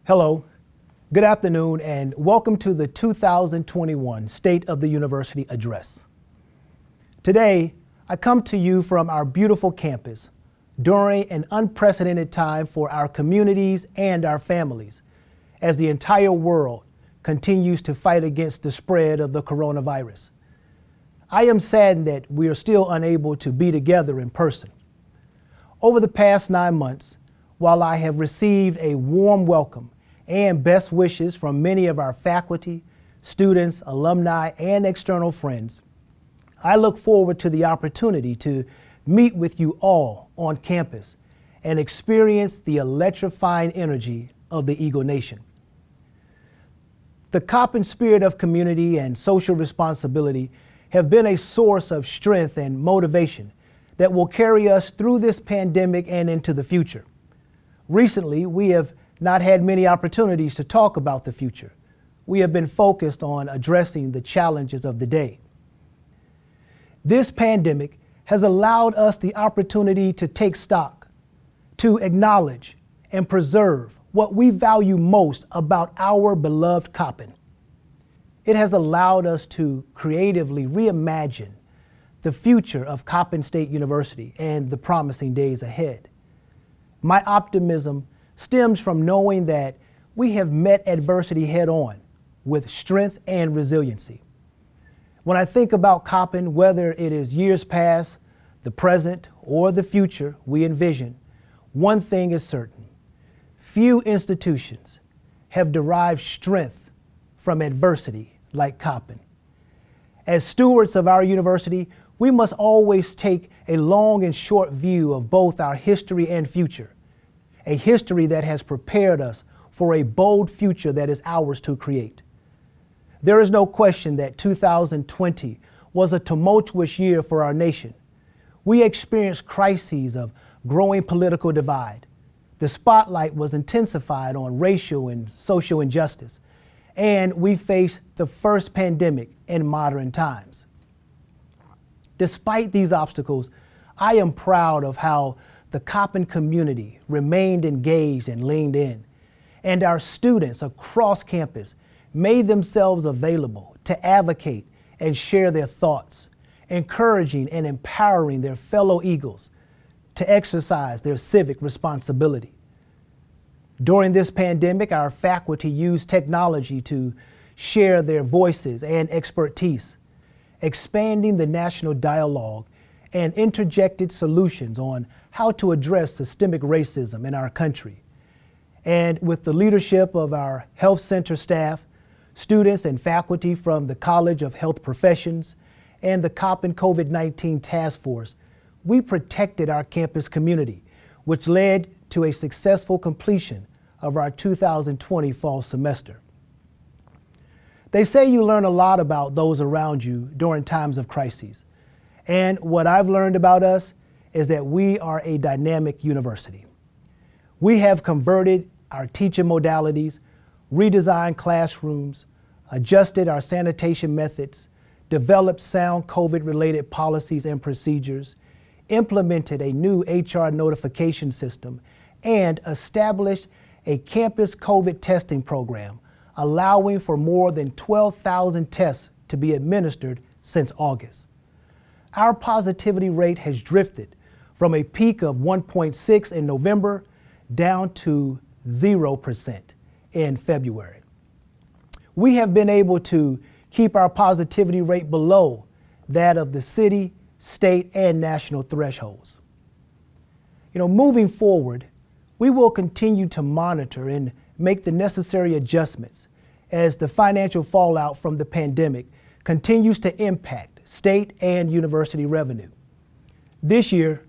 Hello, good afternoon, and welcome to the 2021 State of the University Address. Today, I come to you from our beautiful campus during an unprecedented time for our communities and our families as the entire world continues to fight against the spread of the coronavirus. I am saddened that we are still unable to be together in person. Over the past 9 months, while I have received a warm welcome and best wishes from many of our faculty, students, alumni, and external friends, I look forward to the opportunity to meet with you all on campus and experience the electrifying energy of the Eagle Nation. The Coppin spirit of community and social responsibility have been a source of strength and motivation that will carry us through this pandemic and into the future. Recently, we have not had many opportunities to talk about the future. We have been focused on addressing the challenges of the day. This pandemic has allowed us the opportunity to take stock, to acknowledge and preserve what we value most about our beloved Coppin. It has allowed us to creatively reimagine the future of Coppin State University and the promising days ahead. My optimism stems from knowing that we have met adversity head on with strength and resiliency. When I think about Coppin, whether it is years past, the present, or the future we envision, one thing is certain: few institutions have derived strength from adversity like Coppin. As stewards of our university, we must always take a long and short view of both our history and future. A history that has prepared us for a bold future that is ours to create. There is no question that 2020 was a tumultuous year for our nation. We experienced crises of growing political divide. The spotlight was intensified on racial and social injustice, and we faced the first pandemic in modern times. Despite these obstacles, I am proud of how the Coppin community remained engaged and leaned in, and our students across campus made themselves available to advocate and share their thoughts, encouraging and empowering their fellow Eagles to exercise their civic responsibility. During this pandemic, our faculty used technology to share their voices and expertise, expanding the national dialogue and interjected solutions on how to address systemic racism in our country. And with the leadership of our health center staff, students and faculty from the College of Health Professions and the Coppin COVID-19 Task Force, we protected our campus community, which led to a successful completion of our 2020 fall semester. They say you learn a lot about those around you during times of crises. And what I've learned about us is that we are a dynamic university. We have converted our teaching modalities, redesigned classrooms, adjusted our sanitation methods, developed sound COVID-related policies and procedures, implemented a new HR notification system, and established a campus COVID testing program, allowing for more than 12,000 tests to be administered since August. Our positivity rate has drifted from a peak of 1.6 in November down to 0% in February. We have been able to keep our positivity rate below that of the city, state, and national thresholds. Moving forward, we will continue to monitor and make the necessary adjustments as the financial fallout from the pandemic continues to impact state and university revenue. This year,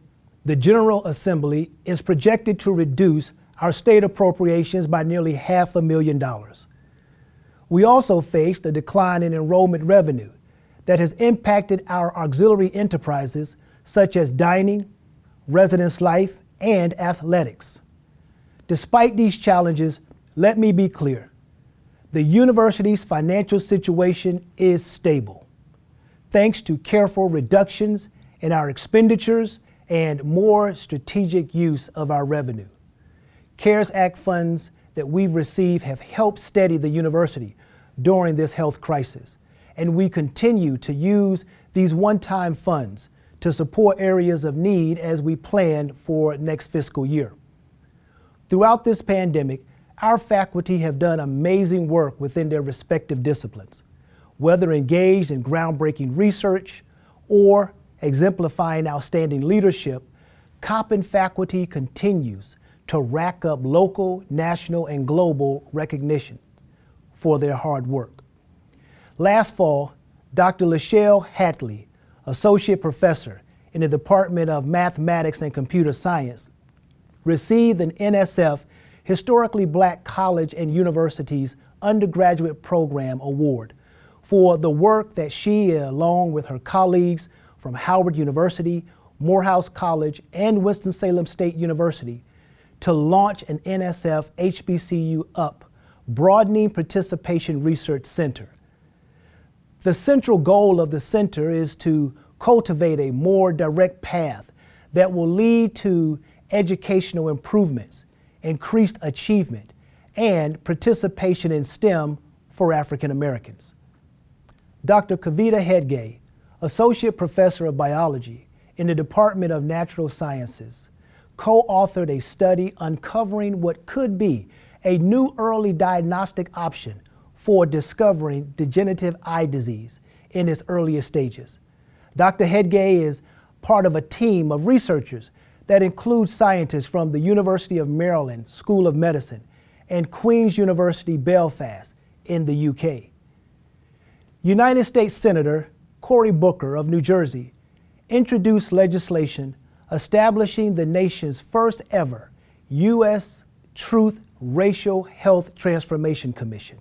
the General Assembly is projected to reduce our state appropriations by nearly $500,000. We also faced a decline in enrollment revenue that has impacted our auxiliary enterprises such as dining, residence life, and athletics. Despite these challenges, let me be clear. The university's financial situation is stable, thanks to careful reductions in our expenditures and more strategic use of our revenue. CARES Act funds that we've received have helped steady the university during this health crisis, and we continue to use these one-time funds to support areas of need as we plan for next fiscal year. Throughout this pandemic, our faculty have done amazing work within their respective disciplines, whether engaged in groundbreaking research or exemplifying outstanding leadership. Coppin faculty continues to rack up local, national, and global recognition for their hard work. Last fall, Dr. Lachelle Hatley, Associate Professor in the Department of Mathematics and Computer Science, received an NSF Historically Black College and Universities Undergraduate Program Award for the work that she, along with her colleagues from Howard University, Morehouse College, and Winston-Salem State University, to launch an NSF HBCU UP Broadening Participation Research Center. The central goal of the center is to cultivate a more direct path that will lead to educational improvements, increased achievement, and participation in STEM for African Americans. Dr. Kavita Hedge, Associate Professor of Biology in the Department of Natural Sciences, co-authored a study uncovering what could be a new early diagnostic option for discovering degenerative eye disease in its earliest stages. Dr. Hedge is part of a team of researchers that includes scientists from the University of Maryland School of Medicine and Queen's University Belfast in the UK. United States Senator Cory Booker of New Jersey introduced legislation establishing the nation's first ever U.S. Truth Racial Health Transformation Commission.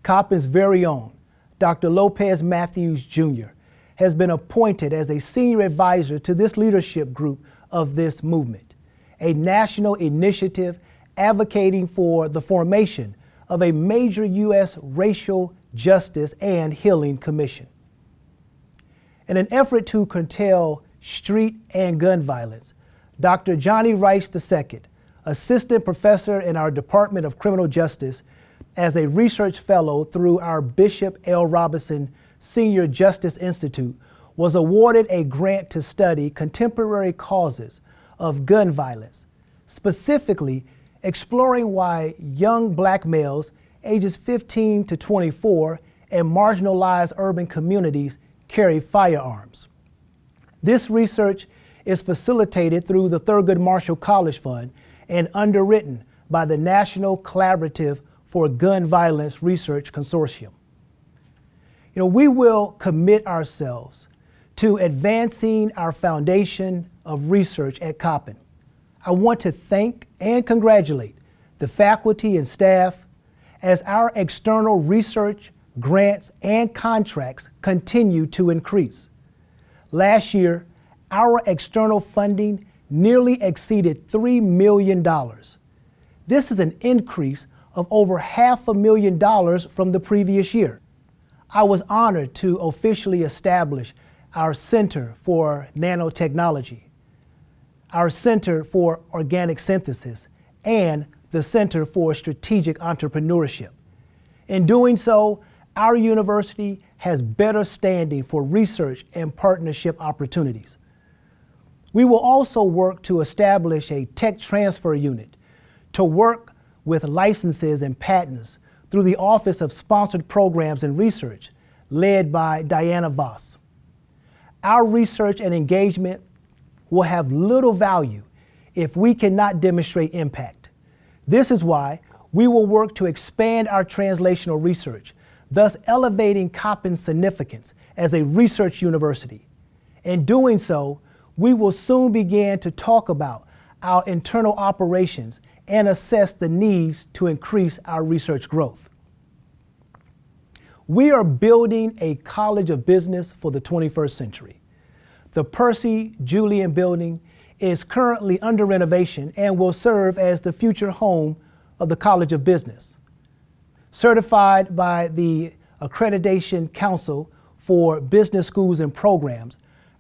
Coppin's very own Dr. Lopez Matthews Jr. has been appointed as a senior advisor to this leadership group of this movement, a national initiative advocating for the formation of a major U.S. racial justice and healing commission. In an effort to curtail street and gun violence, Dr. Johnny Rice II, assistant professor in our Department of Criminal Justice, as a research fellow through our Bishop L. Robinson Senior Justice Institute, was awarded a grant to study contemporary causes of gun violence, specifically exploring why young black males ages 15 to 24 in marginalized urban communities carry firearms. This research is facilitated through the Thurgood Marshall College Fund and underwritten by the National Collaborative for Gun Violence Research Consortium. We will commit ourselves to advancing our foundation of research at Coppin. I want to thank and congratulate the faculty and staff as our external research, grants, and contracts continue to increase. Last year, our external funding nearly exceeded $3 million. This is an increase of over $500,000 from the previous year. I was honored to officially establish our Center for Nanotechnology, our Center for Organic Synthesis, and the Center for Strategic Entrepreneurship. In doing so, our university has better standing for research and partnership opportunities. We will also work to establish a tech transfer unit to work with licenses and patents through the Office of Sponsored Programs and Research, led by Diana Voss. Our research and engagement will have little value if we cannot demonstrate impact. This is why we will work to expand our translational research, thus elevating Coppin's significance as a research university. In doing so, we will soon begin to talk about our internal operations and assess the needs to increase our research growth. We are building a College of Business for the 21st century. The Percy Julian Building is currently under renovation and will serve as the future home of the College of Business. Certified by the Accreditation Council for Business Schools and Programs,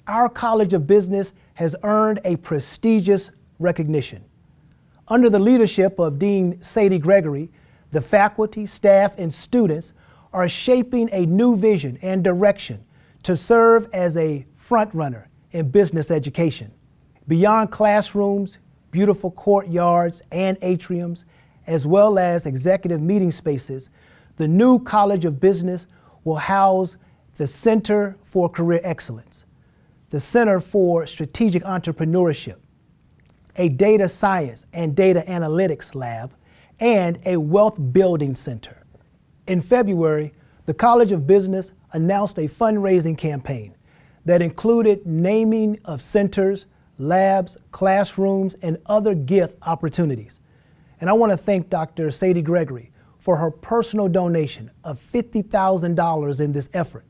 our College of Business has earned a prestigious recognition. Under the leadership of Dean Sadie Gregory, the faculty, staff, and students are shaping a new vision and direction to serve as a frontrunner in business education. Beyond classrooms, beautiful courtyards and atriums, as well as executive meeting spaces, the new College of Business will house the Center for Career Excellence, the Center for Strategic Entrepreneurship, a data science and data analytics lab, and a wealth building center. In February, the College of Business announced a fundraising campaign that included naming of centers, labs, classrooms, and other gift opportunities. And I want to thank Dr. Sadie Gregory for her personal donation of $50,000 in this effort.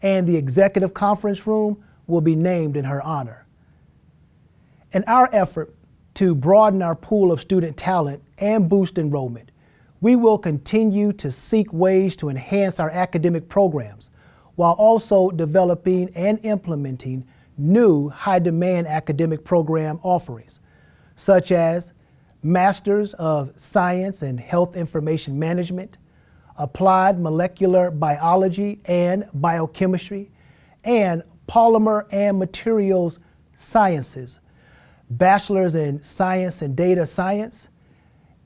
And the executive conference room will be named in her honor. In our effort to broaden our pool of student talent and boost enrollment, we will continue to seek ways to enhance our academic programs while also developing and implementing new high-demand academic program offerings, such as Masters of Science and Health Information Management, Applied Molecular Biology and Biochemistry, and Polymer and Materials Sciences, Bachelor's in Science and Data Science,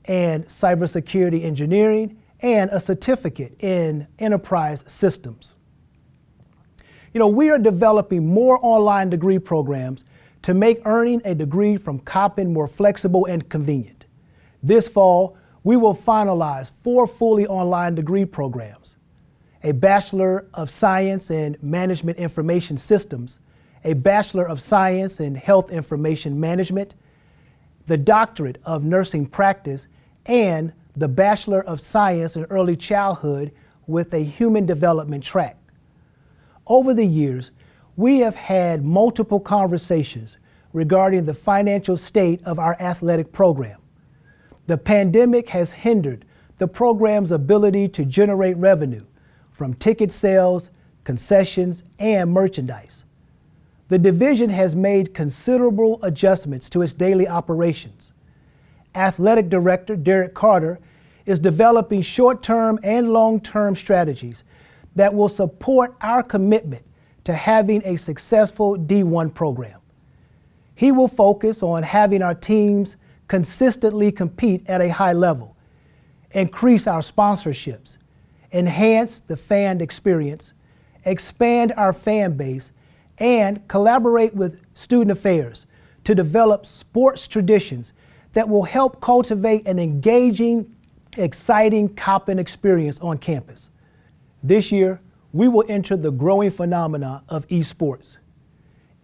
and Cybersecurity Engineering, and a certificate in Enterprise Systems. We are developing more online degree programs to make earning a degree from Coppin more flexible and convenient. This fall, we will finalize 4 fully online degree programs: a Bachelor of Science in Management Information Systems, a Bachelor of Science in Health Information Management, the Doctorate of Nursing Practice, and the Bachelor of Science in Early Childhood with a Human Development track. Over the years, we have had multiple conversations regarding the financial state of our athletic program. The pandemic has hindered the program's ability to generate revenue from ticket sales, concessions, and merchandise. The division has made considerable adjustments to its daily operations. Athletic Director Derek Carter is developing short-term and long-term strategies that will support our commitment to having a successful D1 program. He will focus on having our teams consistently compete at a high level, increase our sponsorships, enhance the fan experience, expand our fan base, and collaborate with student affairs to develop sports traditions that will help cultivate an engaging, exciting Coppin experience on campus. This year, we will enter the growing phenomena of esports.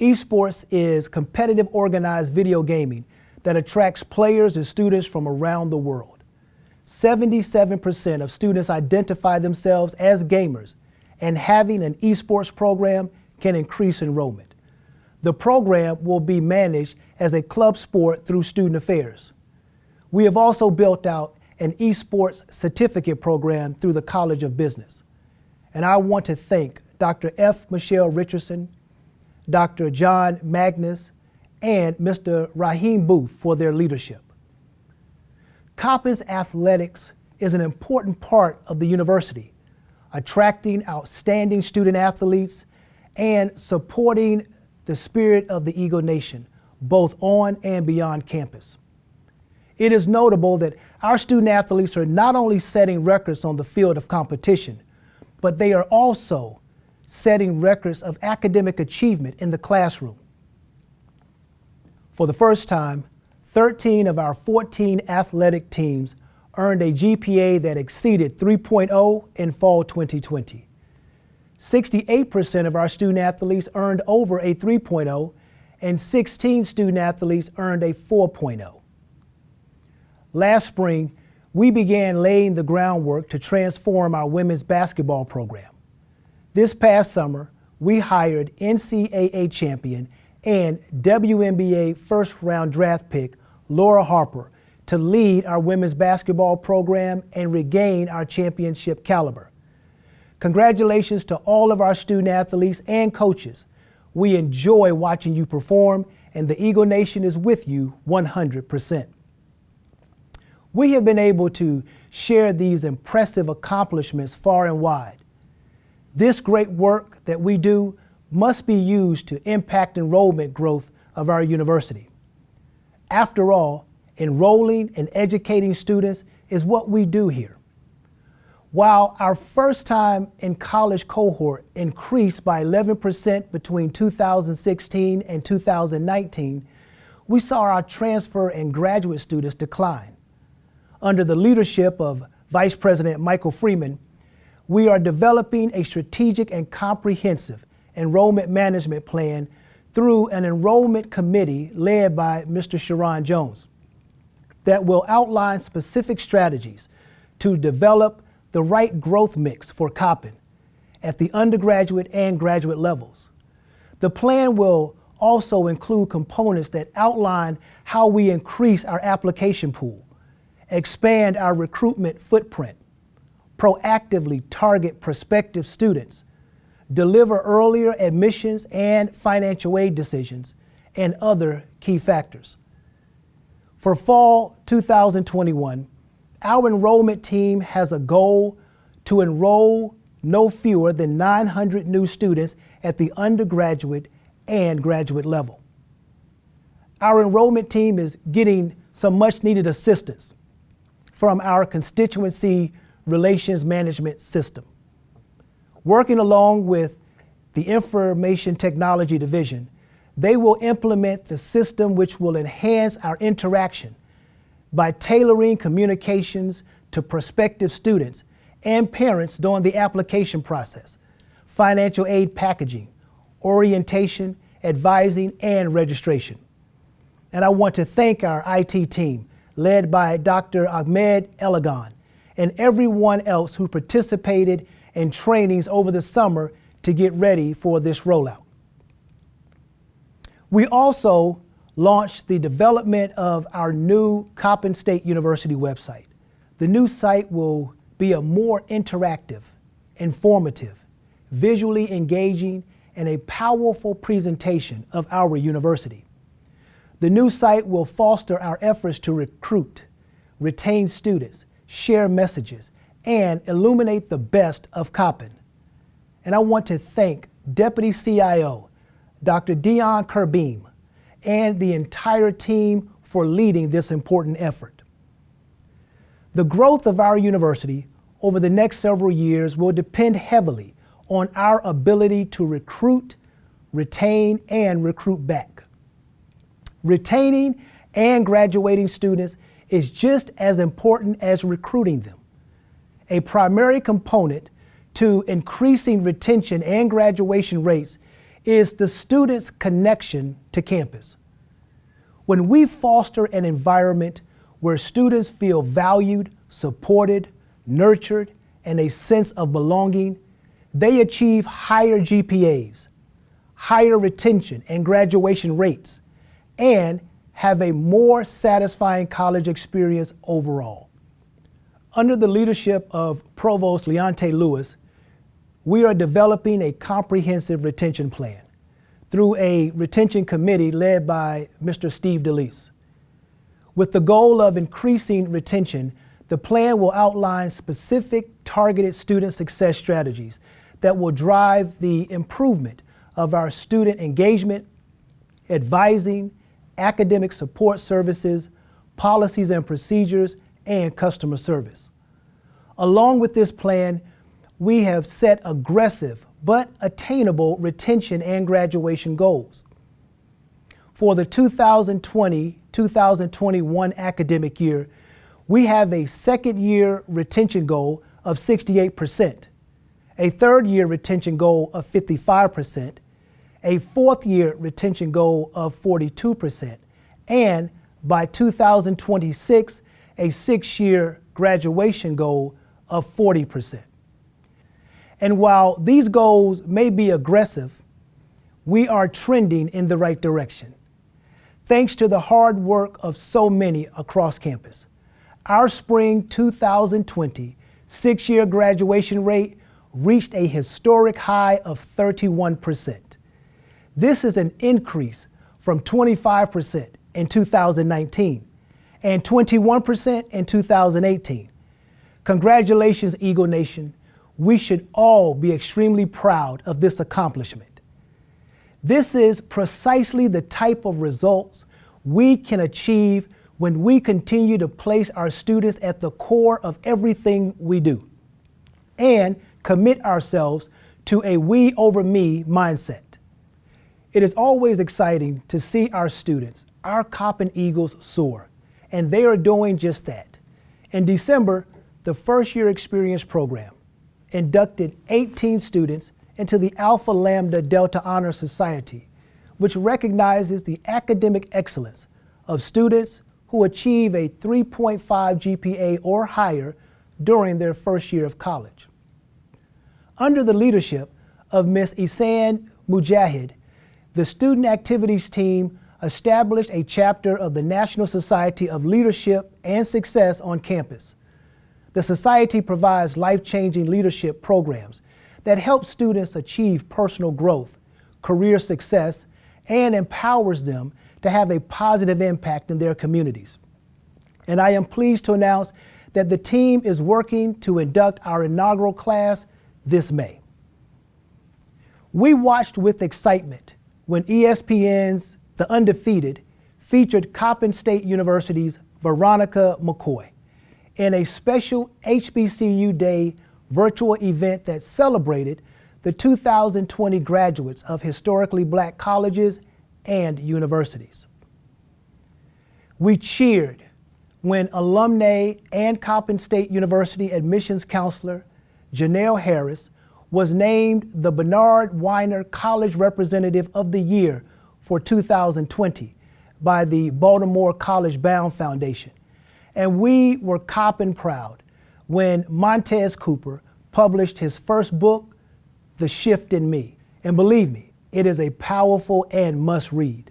Esports is competitive organized video gaming that attracts players and students from around the world. 77% of students identify themselves as gamers, and having an esports program can increase enrollment. The program will be managed as a club sport through student affairs. We have also built out an esports certificate program through the College of Business. And I want to thank Dr. F. Michelle Richardson, Dr. John Magnus, and Mr. Raheem Booth for their leadership. Coppin's athletics is an important part of the university, attracting outstanding student athletes and supporting the spirit of the Eagle Nation, both on and beyond campus. It is notable that our student athletes are not only setting records on the field of competition, but they are also setting records of academic achievement in the classroom. For the first time, 13 of our 14 athletic teams earned a GPA that exceeded 3.0 in fall 2020. 68% of our student athletes earned over a 3.0, and 16 student athletes earned a 4.0. Last spring, we began laying the groundwork to transform our women's basketball program. This past summer, we hired NCAA champion and WNBA first-round draft pick Laura Harper to lead our women's basketball program and regain our championship caliber. Congratulations to all of our student athletes and coaches. We enjoy watching you perform, and the Eagle Nation is with you 100%. We have been able to share these impressive accomplishments far and wide. This great work that we do must be used to impact enrollment growth of our university. After all, enrolling and educating students is what we do here. While our first time in college cohort increased by 11% between 2016 and 2019, we saw our transfer and graduate students decline. Under the leadership of Vice President Michael Freeman, we are developing a strategic and comprehensive enrollment management plan through an enrollment committee led by Mr. Sharon Jones that will outline specific strategies to develop the right growth mix for Coppin at the undergraduate and graduate levels. The plan will also include components that outline how we increase our application pool, expand our recruitment footprint, proactively target prospective students, deliver earlier admissions and financial aid decisions, and other key factors. For fall 2021, our enrollment team has a goal to enroll no fewer than 900 new students at the undergraduate and graduate level. Our enrollment team is getting some much needed assistance from our constituency relations management system. Working along with the Information Technology Division, they will implement the system which will enhance our interaction by tailoring communications to prospective students and parents during the application process, financial aid packaging, orientation, advising, and registration. And I want to thank our IT team, led by Dr. Ahmed Elagan, and everyone else who participated in trainings over the summer to get ready for this rollout. We also launched the development of our new Coppin State University website. The new site will be a more interactive, informative, visually engaging, and a powerful presentation of our university. The new site will foster our efforts to recruit, retain students, share messages, and illuminate the best of Coppin. And I want to thank Deputy CIO, Dr. Dion Kerbeam, and the entire team for leading this important effort. The growth of our university over the next several years will depend heavily on our ability to recruit, retain, and recruit back. Retaining and graduating students is just as important as recruiting them. A primary component to increasing retention and graduation rates is the student's connection to campus. When we foster an environment where students feel valued, supported, nurtured, and a sense of belonging, they achieve higher GPAs, higher retention and graduation rates, and have a more satisfying college experience overall. Under the leadership of Provost Leonte Lewis, we are developing a comprehensive retention plan through a retention committee led by Mr. Steve DeLeese. With the goal of increasing retention, the plan will outline specific targeted student success strategies that will drive the improvement of our student engagement, advising, academic support services, policies and procedures, and customer service. Along with this plan, we have set aggressive but attainable retention and graduation goals. For the 2020-2021 academic year, we have a second-year retention goal of 68%, a third-year retention goal of 55%, a fourth-year retention goal of 42%, and by 2026, a six-year graduation goal of 40%. And while these goals may be aggressive, we are trending in the right direction. Thanks to the hard work of so many across campus, our spring 2020 six-year graduation rate reached a historic high of 31%. This is an increase from 25% in 2019 and 21% in 2018. Congratulations, Eagle Nation. We should all be extremely proud of this accomplishment. This is precisely the type of results we can achieve when we continue to place our students at the core of everything we do and commit ourselves to a we over me mindset. It is always exciting to see our students, our Coppin Eagles, soar, and they are doing just that. In December, the First Year Experience program inducted 18 students into the Alpha Lambda Delta Honor Society, which recognizes the academic excellence of students who achieve a 3.5 GPA or higher during their first year of college. Under the leadership of Ms. Isan Mujahid, the student activities team established a chapter of the National Society of Leadership and Success on campus. The society provides life-changing leadership programs that help students achieve personal growth, career success, and empowers them to have a positive impact in their communities. And I am pleased to announce that the team is working to induct our inaugural class this May. We watched with excitement when ESPN's The Undefeated featured Coppin State University's Veronica McCoy in a special HBCU Day virtual event that celebrated the 2020 graduates of historically black colleges and universities. We cheered when alumni and Coppin State University admissions counselor Janelle Harris was named the Bernard Weiner College Representative of the Year for 2020 by the Baltimore College Bound Foundation. And we were Coppin proud when Montez Cooper published his first book, The Shift in Me. And believe me, it is a powerful and must read.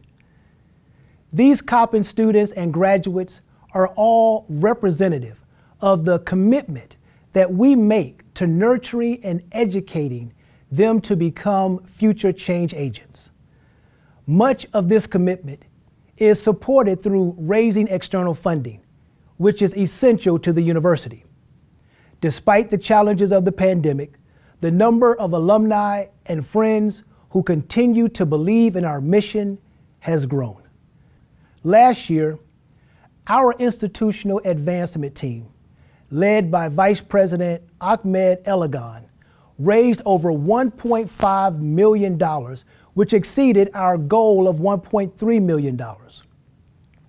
These Coppin students and graduates are all representative of the commitment that we make to nurturing and educating them to become future change agents. Much of this commitment is supported through raising external funding, which is essential to the university. Despite the challenges of the pandemic, the number of alumni and friends who continue to believe in our mission has grown. Last year, our institutional advancement team, led by Vice President Ahmed Elagan, raised over $1.5 million, which exceeded our goal of $1.3 million.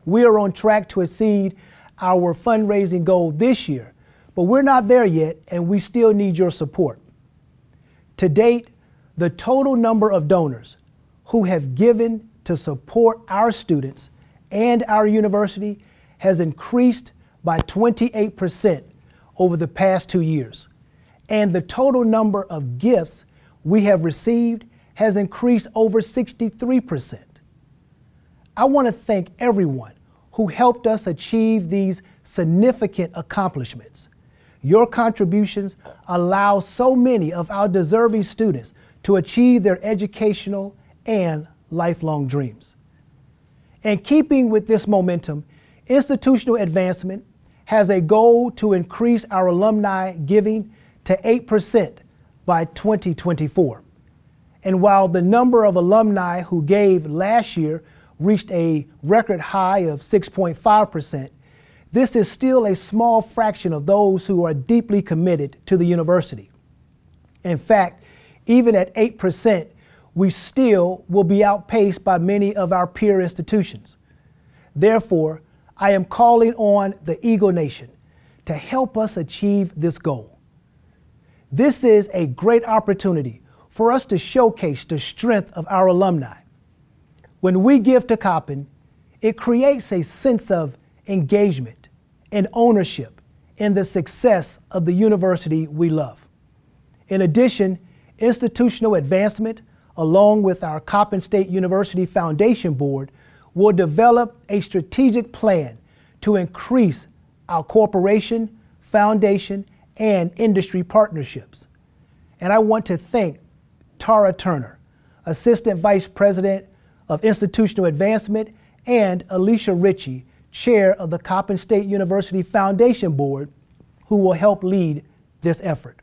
We are on track to exceed our fundraising goal this year, but we're not there yet, and we still need your support. To date, the total number of donors who have given to support our students and our university has increased by 28% over the past 2 years. And the total number of gifts we have received has increased over 63%. I want to thank everyone who helped us achieve these significant accomplishments. Your contributions allow so many of our deserving students to achieve their educational and lifelong dreams. In keeping with this momentum, institutional advancement has a goal to increase our alumni giving to 8% by 2024. And while the number of alumni who gave last year reached a record high of 6.5%, this is still a small fraction of those who are deeply committed to the university. In fact, even at 8%, we still will be outpaced by many of our peer institutions. Therefore, I am calling on the Eagle Nation to help us achieve this goal. This is a great opportunity for us to showcase the strength of our alumni. When we give to Coppin, it creates a sense of engagement and ownership in the success of the university we love. In addition, institutional advancement, along with our Coppin State University Foundation Board, will develop a strategic plan to increase our corporation, foundation, and industry partnerships. And I want to thank Tara Turner, Assistant Vice President of Institutional Advancement, and Alicia Ritchie, chair of the Coppin State University Foundation Board, who will help lead this effort.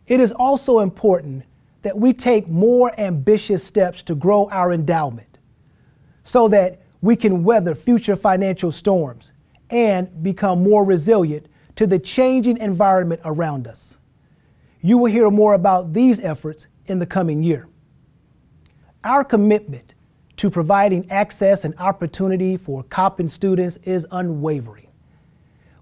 It is also important that we take more ambitious steps to grow our endowment so that we can weather future financial storms and become more resilient to the changing environment around us. You will hear more about these efforts in the coming year. Our commitment to providing access and opportunity for Coppin students is unwavering.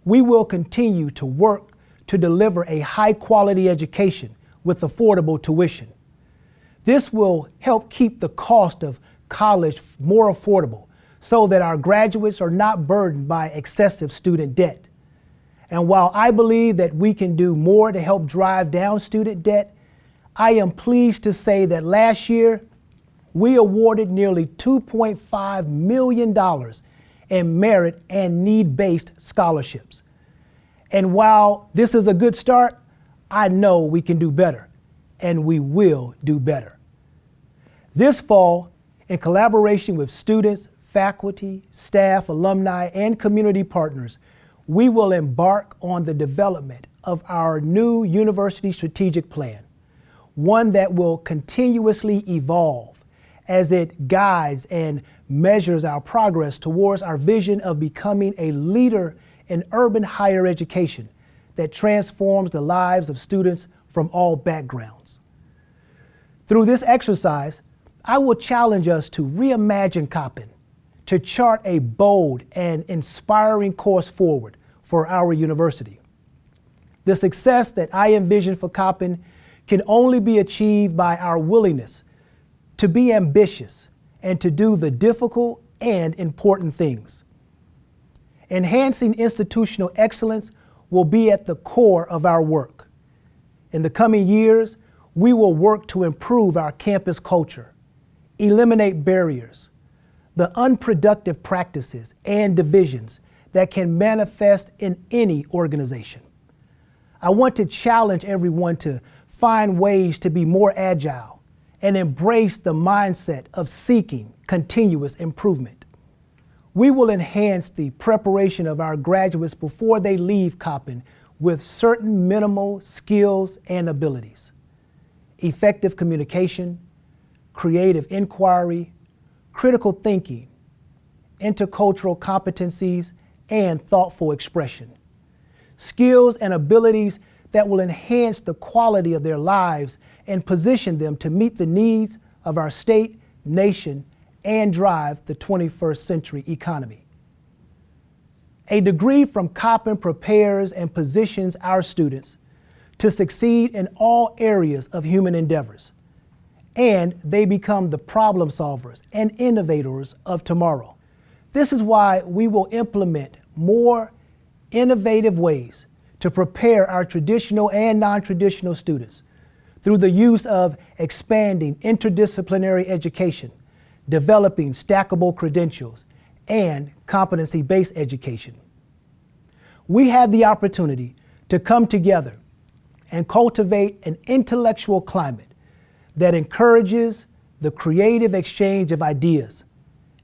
We will continue to work to deliver a high-quality education with affordable tuition. This will help keep the cost of college more affordable so that our graduates are not burdened by excessive student debt. And while I believe that we can do more to help drive down student debt, I am pleased to say that last year, we awarded nearly $2.5 million in merit and need-based scholarships. And while this is a good start, I know we can do better, and we will do better. This fall, in collaboration with students, faculty, staff, alumni, and community partners, we will embark on the development of our new university strategic plan, one that will continuously evolve as it guides and measures our progress towards our vision of becoming a leader in urban higher education that transforms the lives of students from all backgrounds. Through this exercise, I will challenge us to reimagine Coppin, to chart a bold and inspiring course forward for our university. The success that I envision for Coppin can only be achieved by our willingness to be ambitious and to do the difficult and important things. Enhancing institutional excellence will be at the core of our work. In the coming years, we will work to improve our campus culture, eliminate barriers, the unproductive practices and divisions that can manifest in any organization. I want to challenge everyone to find ways to be more agile and embrace the mindset of seeking continuous improvement. We will enhance the preparation of our graduates before they leave Coppin with certain minimal skills and abilities: effective communication, creative inquiry, critical thinking, intercultural competencies, and thoughtful expression. Skills and abilities that will enhance the quality of their lives and position them to meet the needs of our state, nation, and drive the 21st century economy. A degree from Coppin prepares and positions our students to succeed in all areas of human endeavors, and they become the problem solvers and innovators of tomorrow. This is why we will implement more innovative ways to prepare our traditional and non-traditional students through the use of expanding interdisciplinary education, developing stackable credentials, and competency-based education. We have the opportunity to come together and cultivate an intellectual climate that encourages the creative exchange of ideas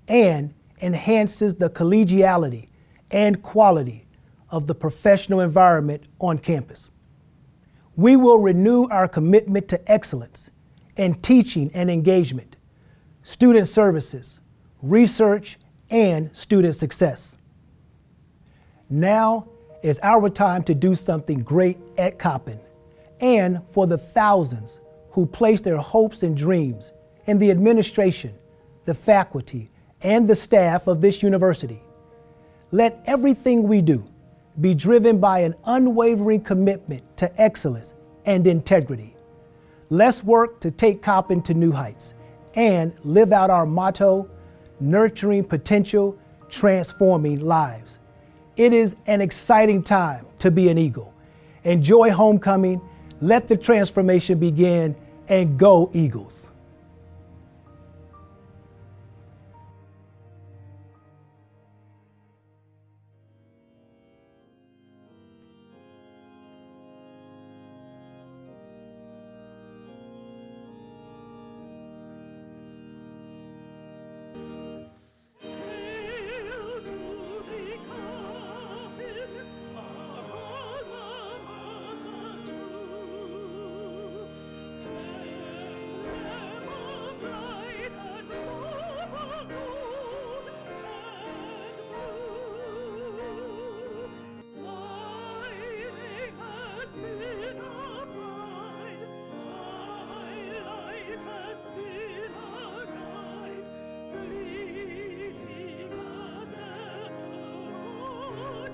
and enhances the collegiality and quality of the professional environment on campus. We will renew our commitment to excellence in teaching and engagement, student services, research, and student success. Now is our time to do something great at Coppin, and for the thousands who place their hopes and dreams in the administration, the faculty, and the staff of this university. Let everything we do be driven by an unwavering commitment to excellence and integrity. Let's work to take Coppin to new heights and live out our motto, nurturing potential, transforming lives. It is an exciting time to be an Eagle. Enjoy homecoming, let the transformation begin, and go Eagles.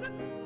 children